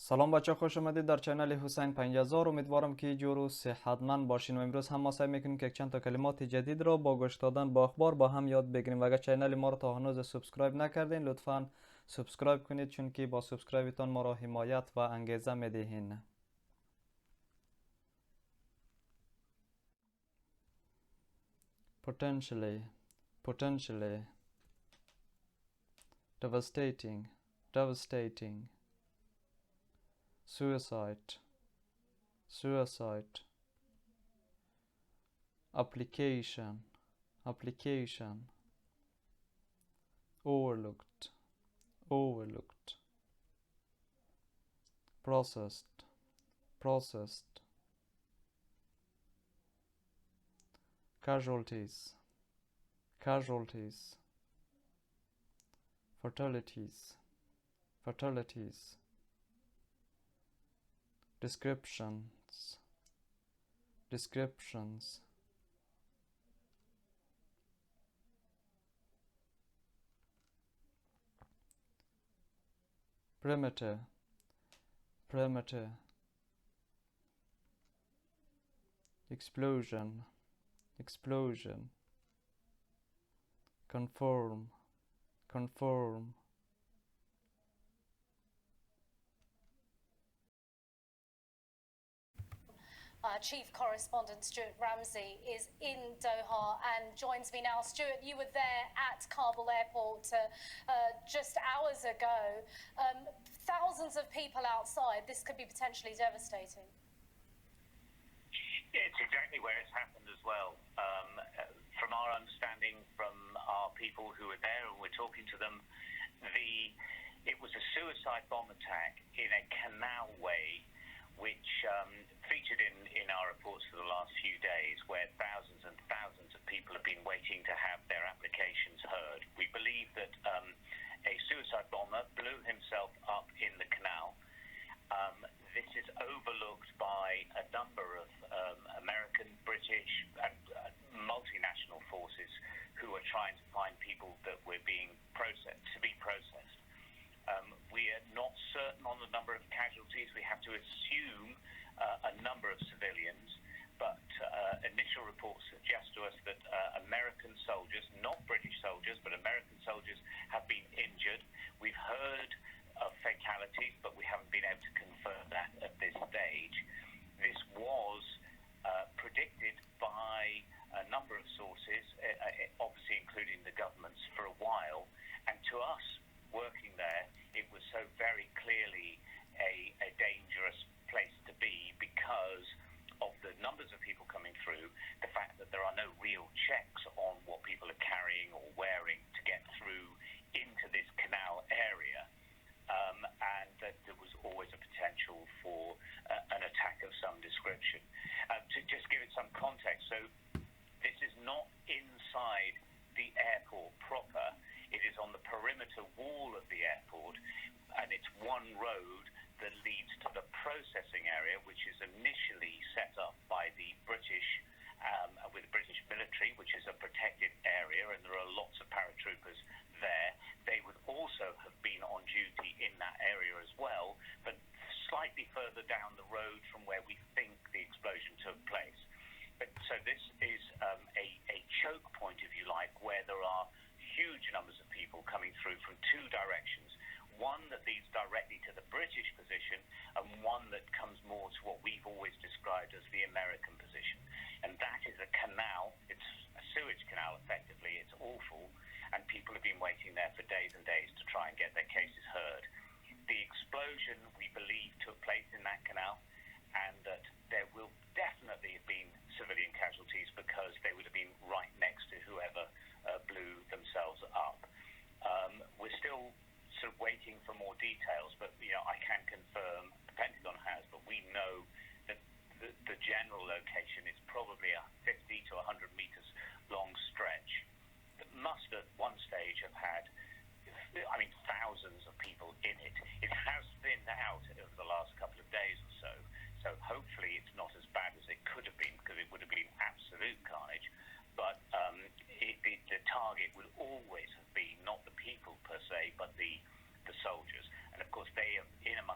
سلام بچه، خوش آمدید در چینل حسین 5000. امیدوارم که جور و صحتمند باشین و امروز هم ما سعی میکنیم که چند تا کلمات جدید را با گوش دادن با اخبار با هم یاد بگیریم. و اگر چینل ما را تا هنوز سابسکرایب نکردین لطفاً سابسکرایب کنید، چون که با سابسکرایبتان ما را حمایت و انگیزه میدهین. Potentially, potentially, devastating, devastating, suicide, suicide, application, application, overlooked, overlooked, processed, processed, casualties, casualties, fatalities, fatalities, descriptions, descriptions, primitive, primitive, explosion, explosion, conform, conform, Chief Correspondent Stuart Ramsey is in Doha and joins me now. Stuart, you were there at Kabul airport just hours ago. Thousands of people outside. This could be potentially devastating. It's exactly where it's happened as well. From our understanding from our people who were there, and we're talking to them, it was a suicide bomb attack in a canalway, which featured in our reports for the last few days, where thousands and thousands of people have been waiting to have their applications heard. We believe that a suicide bomber blew himself up in the canal. This is overlooked by a number of American, British, and multinational forces who are trying to find people that were being processed. We are not certain on the number of casualties. We have to assume a number of civilians, but initial reports suggest to us that American soldiers, not British soldiers, but American soldiers have been injured. We've heard of fatalities, but we haven't been able to confirm that at this stage. This was predicted by a number of sources, obviously including the governments, for a while, and to us working there, it was so very clearly a dangerous place to be because of the numbers of people coming through, the fact that there are no real checks on what people are carrying or wearing to get through into this canal area, and that there was always a potential for an attack of some description. To just give it some context, so this is not inside the airport proper. It is on the perimeter wall of the airport, and it's one road that leads to the processing area, which is initially set up by the British, with the British military, which is a protected area, and there are lots of paratroopers there. They would also have been on duty in that area as well, but slightly further down the road from where we think the explosion took place. So this is a choke point, if you like, where there are huge numbers of people coming through from two directions. One that leads directly to the British position, and one that comes more to what we've always described as the American position. And that is a canal. It's a sewage canal, effectively. It's awful, and people have been waiting there for days and days to try and get their cases heard. The explosion, we believe, took place in that canal, and that there will definitely have been civilian casualties because they would have been right next to whoever blew themselves up. We're still sort of waiting for more details, but I can confirm, the Pentagon has, but we know that the general location is probably a 50 to 100 meters long stretch that must at one stage have had, thousands of people in it. It has thinned out over the last couple of days or so, so hopefully it's not as bad as it could have been, because it would have been absolute carnage. But the target would always have been not the people per se, but the soldiers. And of course they have, in a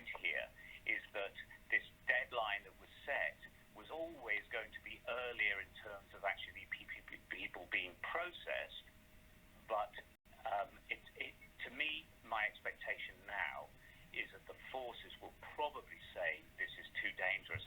point here is that this deadline that was set was always going to be earlier in terms of actually people being processed, but to me, my expectation now is that the forces will probably say this is too dangerous